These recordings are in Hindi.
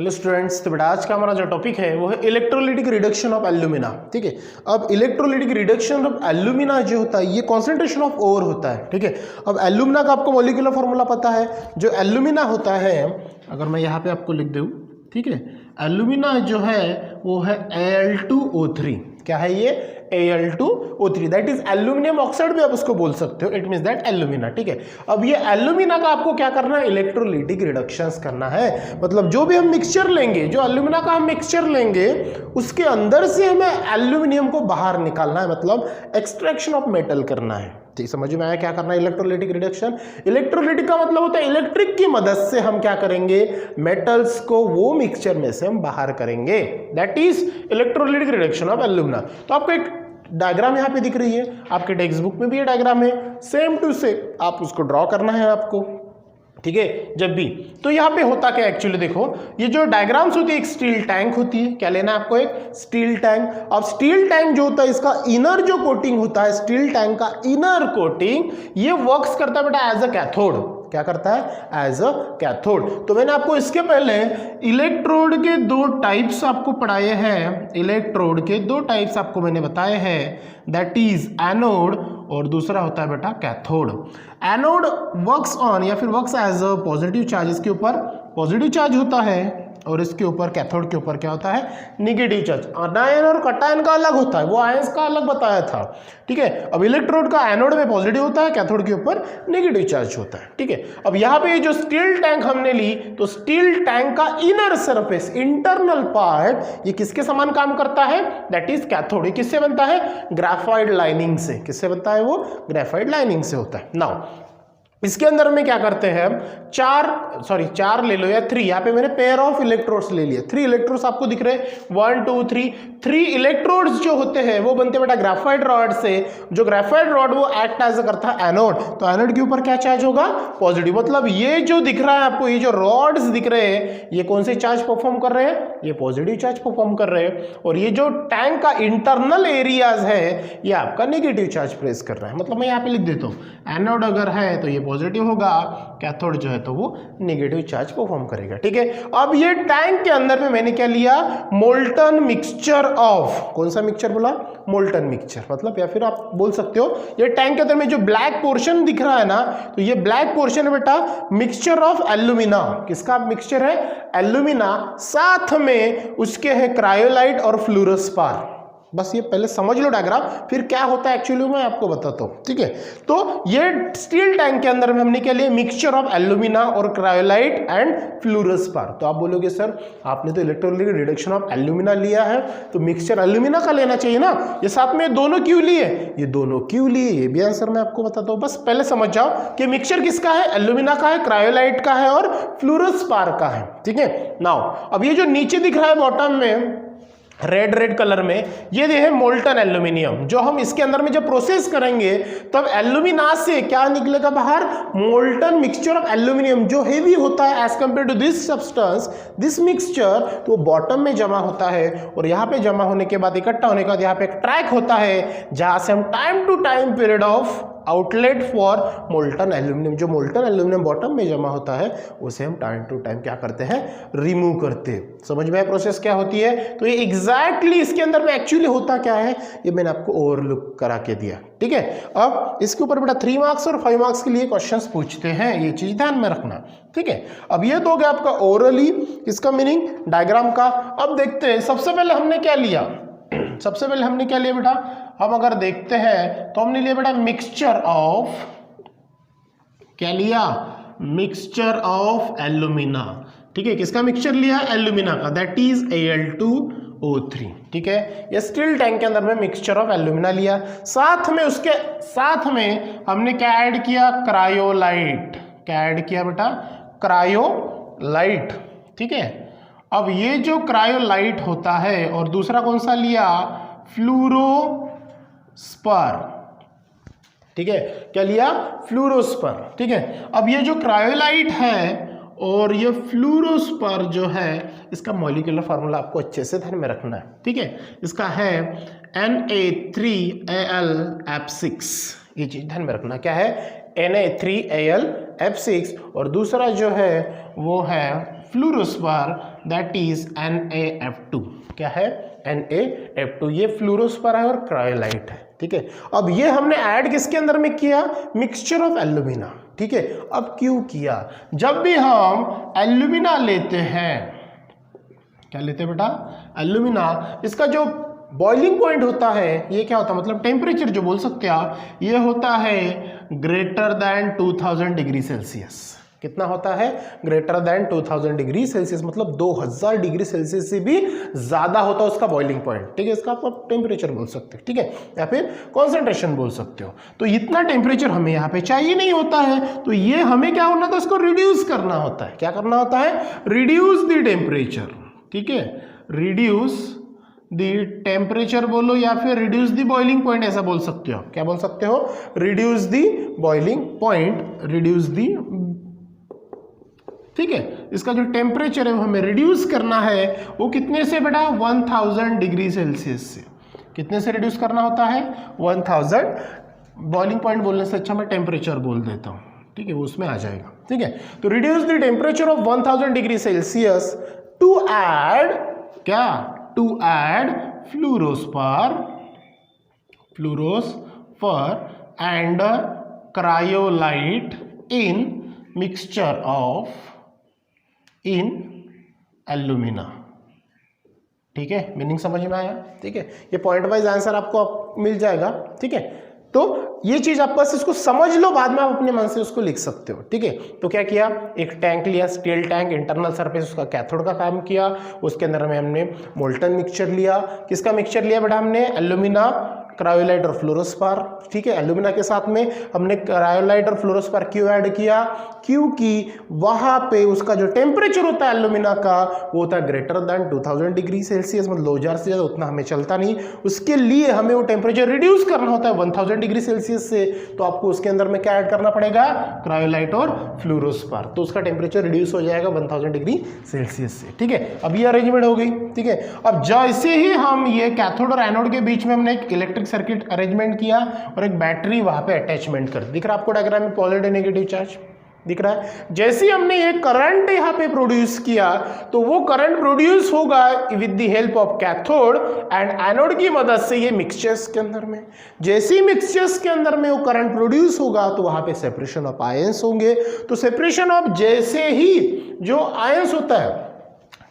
हेलो स्टूडेंट्स, तो बेटा आज का हमारा जो टॉपिक है वो है इलेक्ट्रोलिटिक रिडक्शन ऑफ एल्यूमिना। ठीक है, अब इलेक्ट्रोलिटिक रिडक्शन ऑफ एल्यूमिना जो होता है ये कॉन्सेंट्रेशन ऑफ ओर होता है। ठीक है, अब एल्यूमिना का आपको मॉलिक्यूलर फॉर्मूला पता है। जो एल्यूमिना होता है, अगर मैं यहाँ पे आपको लिख दूँ, ठीक है, एल्यूमिना जो है वो है Al2O3। क्या है ये? Al2O3, that is aluminium oxide भी आप उसको बोल सकते हो। It means that alumina. ठीक है, अब ये एल्यूमिना का आपको क्या करना है? इलेक्ट्रोलिटिक रिडक्शंस करना है। मतलब जो भी हम मिक्सचर लेंगे, जो एल्यूमिना का हम मिक्सचर लेंगे, उसके अंदर से हमें एल्यूमिनियम को बाहर निकालना है, मतलब एक्सट्रैक्शन ऑफ मेटल करना है। ठीक, समझ में आया क्या करना है? Electrolytic reduction. इलेक्ट्रोलिटिक का मतलब होता है इलेक्ट्रिक की मदद से हम क्या करेंगे? मेटल्स को वो मिक्सचर में से हम बाहर करेंगे। That is electrolytic reduction of alumina. तो आपको एक डायग्राम यहाँ पे दिख रही है, आपके टेक्स्ट बुक में भी ये डायग्राम है, सेम टू सेम आप उसको ड्रॉ करना है आपको। ठीक है, जब भी तो यहाँ पे होता क्या एक्चुअली देखो, ये जो डायग्राम्स होती है, एक स्टील टैंक होती है। क्या लेना है आपको? एक स्टील टैंक। अब स्टील टैंक जो होता है, इसका इनर जो कोटिंग होता है, स्टील टैंक का इनर कोटिंग, ये वर्क्स करता है बेटा एज अ कैथोड। क्या करता है? As a cathode. तो मैंने आपको इसके पहले इलेक्ट्रोड के दो टाइप्स आपको पढ़ाए हैं। इलेक्ट्रोड के दो टाइप्स आपको मैंने बताए हैं, दैट इज एनोड और दूसरा होता है बेटा कैथोड। एनोड वर्क्स ऑन या फिर works as a positive charge, इसके ऊपर पॉजिटिव चार्ज होता है और इसके ऊपर कैथोड के ऊपर क्या होता है? Negative charge. अनायन और कटायन का अलग होता है, वो आयंस का अलग बताया था। ठीक है, अब इलेक्ट्रोड का एनोड में पॉजिटिव होता है, कैथोड के ऊपर नेगेटिव चार्ज होता है। ठीक है, अब यहाँ पे जो स्टील टैंक हमने ली, तो स्टील टैंक का इनर सरफेस, इंटरनल पार्ट, ये किसके समान काम करता है? That is cathode. ये किससे बनता है? ग्रेफाइट लाइनिंग से। किससे बनता है वो? ग्रेफाइट लाइनिंग से होता है। नाउ इसके अंदर में क्या करते हैं हम? चार ले लो या 3, यहाँ पे मैंने पेयर ऑफ इलेक्ट्रोड्स ले लिए। 3 इलेक्ट्रोड्स आपको दिख रहे हैं, 1 2 3। 3 इलेक्ट्रोड्स जो होते हैं वो बनते हैं बेटा ग्रेफाइट रॉड से। जो ग्रेफाइट रॉड वो एक्ट एज करता है एनोड। तो एनोड के ऊपर क्या चार्ज होगा? पॉजिटिव। मतलब ये जो दिख रहा है आपको, ये जो रॉड्स दिख रहे हैं, ये कौन से चार्ज परफॉर्म कर रहे हैं? ये पॉजिटिव चार्ज परफॉर्म कर रहे हैं। और ये जो टैंक का इंटरनल एरियाज है, ये आपका नेगेटिव चार्ज प्रेस कर रहा है। मतलब मैं यहाँ पे लिख देता हूँ, एनोड अगर है तो ये पॉजिटिव होगा, कैथोड जो है तो वो नेगेटिव चार्ज परफॉर्म करेगा। ठीक है, अब ये टैंक के अंदर में मैंने क्या लिया? मोल्टन मिक्सचर ऑफ, कौन सा मिक्सचर बोला? Molten mixture. मतलब या फिर आप बोल सकते हो, ये टैंक के अंदर में जो ब्लैक पोर्शन दिख रहा है ना, तो ये ब्लैक पोर्शन है बेटा मिक्सचर ऑफ एल्यूमिना। किसका मिक्सचर है? एल्यूमिना। साथ में उसके है क्रायोलाइट और फ्लोरोस्पार। बस ये पहले समझ लो डायग्राम, फिर क्या होता है एक्चुअली मैं आपको बताता हूँ। ठीक है, तो ये स्टील टैंक के अंदर में हमने क्या लिया? मिक्सचर ऑफ एल्यूमिना और क्रायोलाइट एंड फ्लोरोस्पार। तो आप बोलोगे सर आपने तो इलेक्ट्रोलिटिक रिडक्शन ऑफ एल्यूमिना लिया है, तो मिक्सचर एल्यूमिना का लेना चाहिए ना, ये साथ में दोनों क्यों लिए? ये दोनों क्यों लिए, ये भी आंसर मैं आपको बताता हूँ। बस पहले समझ जाओ कि मिक्सचर किसका है? एल्यूमिना का है, क्रायोलाइट का है और फ्लोरोस्पार का है। ठीक है, नाउ अब ये जो नीचे दिख रहा है बॉटम में रेड कलर में, ये है मोल्टन एल्यूमिनियम। जो हम इसके अंदर में जब प्रोसेस करेंगे तब एल्यूमिना से क्या निकलेगा बाहर? मोल्टन मिक्सचर ऑफ एल्यूमिनियम, जो हेवी होता है as compared to this substance, this mixture, तो बॉटम में जमा होता है। और यहाँ पे जमा होने के बाद, इकट्ठा होने के बाद, यहाँ पे एक ट्रैक होता है जहां से हम time to time period of outlet for molten aluminium, जो मोल्टन एल्यूमिनियम बॉटम में जमा होता है, उसे हम टाइम टू टाइम क्या करते हैं? रिमूव करते हैं। समझ में प्रोसेस क्या होती है? तो ये एग्जैक्टली इसके अंदर में एक्चुअली होता क्या है, ये मैंने आपको ओवरलुक करा के दिया। ठीक है, अब इसके ऊपर बेटा 3 मार्क्स और 5 मार्क्स के लिए क्वेश्चंस पूछते हैं, ये चीज ध्यान में रखना। ठीक है, अब ये तो हो गया आपका ओरली, इसका मीनिंग डायग्राम का। अब देखते हैं, सबसे पहले हमने क्या लिया? सबसे पहले हमने क्या लिया बेटा? हम अगर देखते हैं तो हमने लिया बेटा मिक्सचर ऑफ, क्या लिया? Mixture of alumina. ठीक है, किसका मिक्सचर लिया? एल्यूमिना का, दैट इज Al2O3। ठीक है, ये स्टील टैंक के अंदर में मिक्सचर ऑफ एल्यूमिना लिया, साथ में उसके साथ में हमने क्या ऐड किया? क्रायोलाइट। क्या ऐड किया बेटा? क्रायोलाइट। ठीक है, अब ये जो क्रायोलाइट होता है, और दूसरा कौन सा लिया? फ्लोरोस्पार। ठीक है, क्या लिया? फ्लोरोस्पार। ठीक है, अब ये जो क्रायोलाइट है और ये फ्लोरोस्पार जो है, इसका मॉलिक्यूलर फार्मूला आपको अच्छे से ध्यान में रखना है। ठीक है, इसका है Na3Al(F6), ये चीज ध्यान में रखना। क्या है? Na3Al(F6) और दूसरा जो है वो है फ्लोरोस्पर दैट इज NaF2। क्या है? NaF2। ये फ्लोरोस्पर है और क्रायोलाइट है, ठीक है। अब ये हमने ऐड किसके अंदर में किया? मिक्सचर ऑफ एल्यूमिना, ठीक है। अब क्यों किया? जब भी हम एल्यूमिना लेते हैं, क्या लेते हैं बेटा? एल्यूमिना, इसका जो बॉइलिंग पॉइंट होता है ये क्या होता है, मतलब टेम्परेचर जो बोल सकते हैं आप, ये होता है ग्रेटर देन 2000 डिग्री सेल्सियस। कितना होता है? ग्रेटर देन 2000 डिग्री सेल्सियस, मतलब 2000 डिग्री सेल्सियस से भी ज्यादा होता है उसका बॉइलिंग पॉइंट, ठीक है। इसका आप टेम्परेचर बोल सकते हो, ठीक है, या फिर कॉन्सेंट्रेशन बोल सकते हो। तो इतना टेम्परेचर हमें यहाँ पे चाहिए नहीं होता है, तो ये हमें क्या होना था, उसको रिड्यूस करना होता है। क्या करना होता है? रिड्यूस द टेम्परेचर, ठीक है। रिड्यूस द टेम्परेचर बोलो या फिर रिड्यूस द बॉइलिंग पॉइंट, ऐसा बोल सकते हो। क्या बोल सकते हो? Reduce the boiling point, reduce the, ठीक है। इसका जो टेम्परेचर है वो हमें रिड्यूस करना है। वो कितने से बेटा? 1000 डिग्री सेल्सियस से। कितने से रिड्यूस करना होता है? 1000। बॉइलिंग पॉइंट बोलने से अच्छा मैं टेम्परेचर बोल देता हूँ, ठीक है, वो उसमें आ जाएगा, ठीक है। तो reduce the temperature of 1000 degree Celsius to add, क्या? To add fluorospar and cryolite in mixture of in alumina, ठीक है। मीनिंग समझ में आया? ठीक है, ये पॉइंट वाइज आंसर आपको मिल जाएगा, ठीक है। तो ये चीज आप बस इसको समझ लो, बाद में आप अपने मन से उसको लिख सकते हो, ठीक है। तो क्या किया? एक टैंक लिया, स्टील टैंक, इंटरनल सरफेस उसका कैथोड का काम किया, उसके अंदर में हमने मोल्टन मिक्सचर लिया। किसका मिक्सचर लिया बेटा? हमने एल्यूमिना, क्रायोलाइट और फ्लोरोस्पर, ठीक है। एल्यूमिना के साथ में हमने क्रायोलाइट और फ्लोरोस्पर क्यों ऐड किया? क्योंकि वहां पे उसका जो टेम्परेचर होता है एल्यूमिना का, वो होता है ग्रेटर देन 2000 डिग्री सेल्सियस, मतलब 2000 से ज्यादा उतना हमें चलता नहीं। उसके लिए हमें वो टेम्परेचर रिड्यूस करना होता है 1000 डिग्री सेल्सियस से, तो आपको उसके अंदर में क्या ऐड करना पड़ेगा? क्रायोलाइट और फ्लोरोस्पर, तो उसका टेम्परेचर रिड्यूस हो जाएगा 1000 डिग्री सेल्सियस से, ठीक है। अब ये अरेंजमेंट हो गई, ठीक है। अब जैसे ही हम ये कैथोड और एनोड के बीच में हमने एक इलेक्ट्रिक सर्किट अरेंजमेंट किया और एक बैटरी वहां पे अटैचमेंट कर, दिख रहा है आपको डायग्राम में? पॉजिटिव नेगेटिव चार्ज दिख रहा है। जैसे ही हमने ये करंट यहाँ पे प्रोड्यूस किया, तो वो करंट प्रोड्यूस होगा with the help of cathode and anode की मदद से ये मिक्सचर्स के अंदर में। जैसे ही मिक्सचर्स के अंदर में वो करंट प्रोड्यूस होगा, तो वहां पे सेपरेशन ऑफ आयंस होंगे। तो सेपरेशन ऑफ, जैसे ही जो आयंस होता है,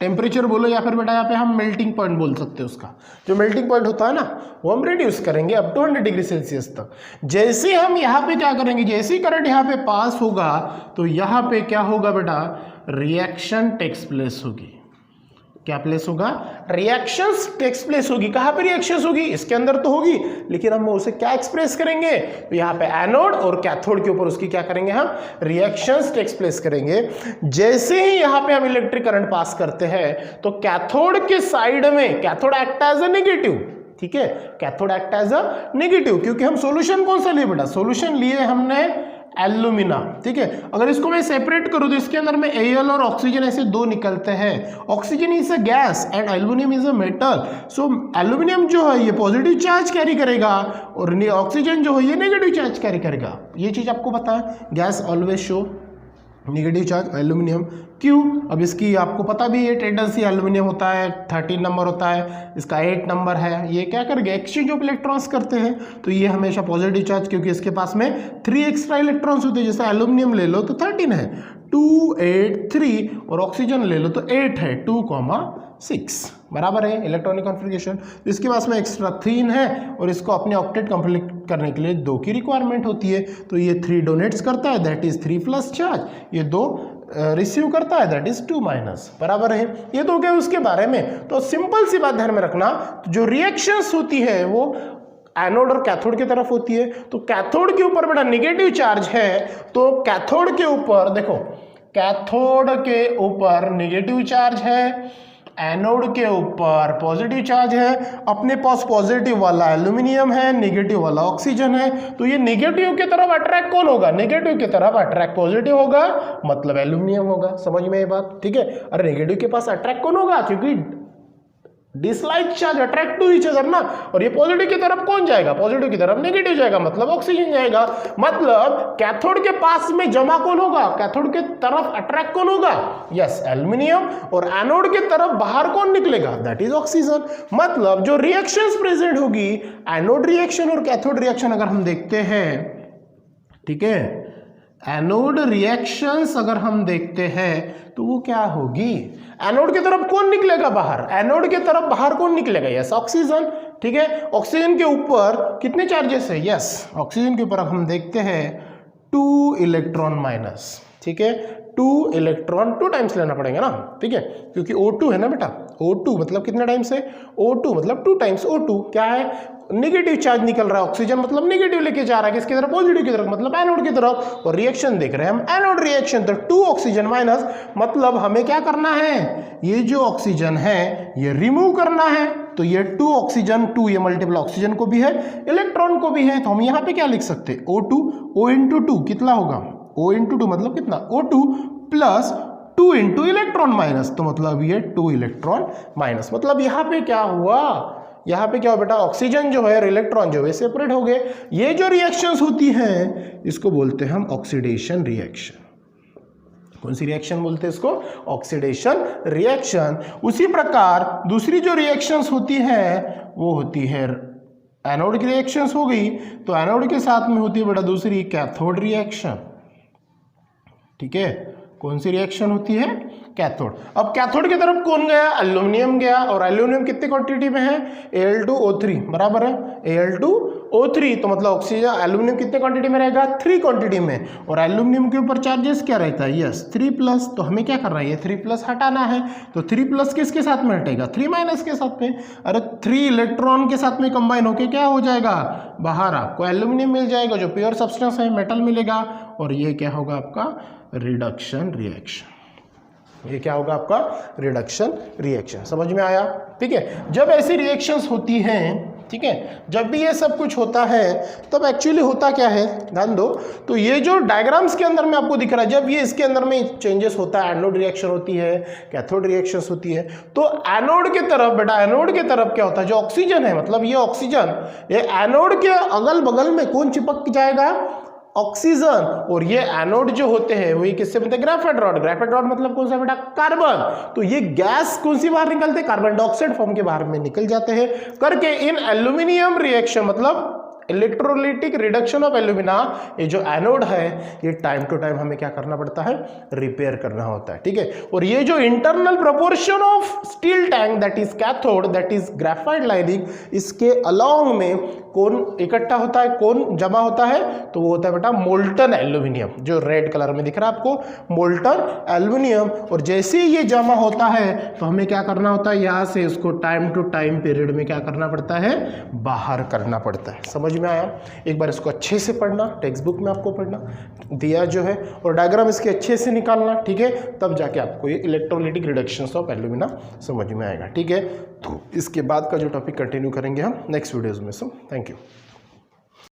टेम्परेचर बोलो या फिर बेटा यहाँ पे हम मेल्टिंग पॉइंट बोल सकते हैं, उसका जो मेल्टिंग पॉइंट होता है ना, वो हम रिड्यूस करेंगे अप टू 100 डिग्री सेल्सियस तक। जैसे हम यहाँ पे क्या करेंगे, जैसे ही करंट यहाँ पे पास होगा, तो यहाँ पे क्या होगा बेटा? रिएक्शन टेक्स प्लेस होगी। क्या प्लेस होगा? रिएक्शंस टेक्स प्लेस होगी। कहाँ पे रिएक्शंस होगी? इसके अंदर तो होगी, लेकिन हम उसे क्या एक्सप्रेस करेंगे? तो यहाँ पे एनोड और कैथोड के ऊपर उसकी क्या करेंगे? हम रिएक्शंस टेक्स प्लेस करेंगे। जैसे ही यहाँ पे हम इलेक्ट्रिक करंट पास करते हैं, तो कैथोड के साइड में cathode act as a negative, ठीक है, cathode act as a negative, क्योंकि हम सोल्यूशन कौन सा लिए बेटा? सोल्यूशन लिए हमने एल्यूमिना, ठीक है। अगर इसको मैं सेपरेट करूं तो इसके अंदर में Al और ऑक्सीजन ऐसे दो निकलते हैं। Oxygen is a gas and aluminium is a metal. So aluminium जो है ये पॉजिटिव चार्ज कैरी करेगा और ऑक्सीजन जो है ये नेगेटिव चार्ज कैरी करेगा। ये चीज आपको पता है, gas always show negative charge, aluminium क्यों? अब इसकी आपको पता भी है टेंडेंसी, एल्यूमिनियम होता है 13 नंबर होता है, इसका 8 नंबर है। ये क्या करेंगे? एक्सचेंज ऑफ इलेक्ट्रॉन्स करते हैं, तो ये हमेशा पॉजिटिव चार्ज, क्योंकि इसके पास में 3 एक्स्ट्रा इलेक्ट्रॉन्स होते हैं। जैसे एल्यूमिनियम ले लो तो 13 है, 2 8 3, और ऑक्सीजन ले लो तो 8 है, 2,6 बराबर है इलेक्ट्रॉनिक कॉन्फ़िगरेशन। इसके पास में एक्स्ट्रा 3 है और इसको अपने ऑक्टेट कंप्लीट करने के लिए 2 की रिक्वायरमेंट होती है, तो ये 3 डोनेट्स करता है, दैट इज 3 प्लस चार्ज, ये 2 रिसीव करता है, दैट इज 2 माइनस, बराबर है। ये तो क्या उसके बारे में। तो सिंपल सी बात ध्यान में रखना, जो रिएक्शंस होती है वो एनोड और कैथोड की तरफ होती है। तो कैथोड के ऊपर बेटा नेगेटिव चार्ज है, तो कैथोड के ऊपर देखो, कैथोड के ऊपर नेगेटिव चार्ज है, एनोड के ऊपर पॉजिटिव चार्ज है। अपने पास पॉजिटिव वाला एल्यूमिनियम है, नेगेटिव वाला ऑक्सीजन है, तो ये नेगेटिव की तरफ अट्रैक्ट कौन होगा? नेगेटिव की तरफ अट्रैक्ट पॉजिटिव होगा, मतलब एल्यूमिनियम होगा। समझ में ये बात? ठीक है। अरे नेगेटिव के पास अट्रैक्ट कौन होगा? क्योंकि dislike charge attract to each other ना, और ये पॉजिटिव की तरफ कौन जाएगा, पॉजिटिव की तरफ नेगेटिव जाएगा, मतलब ऑक्सीजन जाएगा। मतलब कैथोड के पास में जमा कौन होगा, कैथोड के तरफ अट्रैक्ट कौन होगा, यस एल्यूमिनियम, और एनोड के तरफ बाहर कौन निकलेगा, दैट इज ऑक्सीजन। मतलब जो रिएक्शंस प्रेजेंट होगी, एनोड रिएक्शन और कैथोड रिएक्शन अगर हम देखते हैं, ठीक है, एनोड रिएक्शंस अगर हम देखते हैं तो वो क्या होगी, एनोड की तरफ कौन निकलेगा बाहर, एनोड की तरफ बाहर कौन निकलेगा, यस ऑक्सीजन। ठीक है, ऑक्सीजन के ऊपर कितने चार्जेस है, यस ऑक्सीजन के ऊपर हम देखते हैं 2 इलेक्ट्रॉन माइनस। ठीक है, 2 इलेक्ट्रॉन 2 टाइम्स लेना पड़ेगा ना, ठीक है, क्योंकि O2 है ना बेटा, O2 मतलब कितना टाइम्स है, O2 मतलब 2 टाइम्स O2 क्या है, नेगेटिव चार्ज निकल रहा है, ऑक्सीजन मतलब नेगेटिव लेके जा रहा है किसकी तरफ, पॉजिटिव की तरफ, मतलब एनोड की तरफ, और रिएक्शन देख रहे हैं हम एनोड रिएक्शन, तो 2 ऑक्सीजन माइनस, मतलब हमें क्या करना है, ये जो ऑक्सीजन है ये रिमूव करना है, तो ये 2 ऑक्सीजन 2 ये मल्टीपल ऑक्सीजन को भी है, इलेक्ट्रॉन को भी है, तो हम यहाँ पे क्या लिख सकते हैं, O2 O इंटू 2 कितना होगा, O इंटू 2 मतलब कितना, O2 plus 2 into electron minus, तो मतलब ये 2 इलेक्ट्रॉन माइनस, मतलब यहाँ पे क्या हुआ, यहाँ पे क्या हो बेटा, ऑक्सीजन जो है और इलेक्ट्रॉन जो है सेपरेट हो गए। ये जो रिएक्शंस होती हैं इसको बोलते हैं हम ऑक्सीडेशन रिएक्शन। कौन सी रिएक्शन बोलते हैं इसको, ऑक्सीडेशन रिएक्शन। उसी प्रकार दूसरी जो रिएक्शंस होती हैं वो होती है एनोड की रिएक्शंस हो गई, तो एनोड के साथ में होती है बेटा दूसरी कैथोड रिएक्शन। ठीक है, कौन सी रिएक्शन होती है, कैथोड। अब कैथोड की तरफ कौन गया, एल्यूमिनियम गया, और एल्यूमिनियम कितने क्वांटिटी में है, Al2O3 बराबर है, Al2O3, तो मतलब ऑक्सीजन एल्यूमिनियम कितने क्वांटिटी में रहेगा, 3 क्वांटिटी में, और एल्यूमिनियम के ऊपर चार्जेस क्या रहता है, यस 3+, तो हमें क्या करना है, ये 3+ हटाना है, तो 3+ किसके साथ में हटेगा, 3- के साथ में, अरे 3 इलेक्ट्रॉन के साथ में कंबाइन होके क्या हो जाएगा, बाहर आपको एल्यूमिनियम मिल जाएगा जो प्योर सब्सटेंस है, मेटल मिलेगा, और ये क्या होगा आपका रिडक्शन रिएक्शन। ये क्या होगा आपका रिडक्शन रिएक्शन, समझ में आया। ठीक है, जब ऐसी रिएक्शंस होती हैं, ठीक है, जब भी ये सब कुछ होता है तब एक्चुअली होता क्या है, ध्यान दो, तो ये जो डायग्राम्स के अंदर में आपको दिख रहा है, जब ये इसके अंदर में चेंजेस होता है, एनोड रिएक्शन होती है, कैथोड रिएक्शंस होती है, तो एनोड की तरफ बेटा, एनोड की तरफ क्या होता है, जो ऑक्सीजन है, मतलब ये ऑक्सीजन, ये एनोड के अगल बगल में कौन चिपक जाएगा, ऑक्सीजन, और ये एनोड जो होते हैं वही किससे बनते हैं, ग्रेफाइट रॉड। ग्रेफाइट रॉड मतलब कौन सा बेटा, कार्बन, तो ये गैस कौन सी बाहर निकलते हैं, कार्बन डाइऑक्साइड फॉर्म के बाहर में निकल जाते हैं करके इन एल्यूमिनियम रिएक्शन, मतलब इलेक्ट्रोलिटिक रिडक्शन ऑफ एल्यूमिना, ये जो एनोड है ये टाइम टू टाइम हमें क्या करना पड़ता है, रिपेयर करना होता है। ठीक है, और ये जो internal proportion of steel tank that is cathode that is graphite lining, इसके अलोंग में कौन इकट्ठा होता है, कौन जमा होता है, तो वो होता है बेटा मोल्टन एल्यूमिनियम, जो रेड कलर में दिख रहा है आपको, मोल्टन एल्यूमिनियम। और जैसे ही ये जमा होता है तो हमें क्या करना होता है, यहाँ से उसको टाइम टू टाइम पीरियड में क्या करना पड़ता है, बाहर करना पड़ता है। समझ में आया, एक बार इसको अच्छे से पढ़ना, टेक्स्ट बुक में आपको पढ़ना दिया जो है, और डायग्राम इसके अच्छे से निकालना, ठीक है, तब जाके आपको ये इलेक्ट्रोलिटिक रिडक्शंस ऑफ एल्यूमिना समझ में आएगा। ठीक है, तो इसके बाद का जो टॉपिक कंटिन्यू करेंगे हम नेक्स्ट वीडियोज में। So thank you.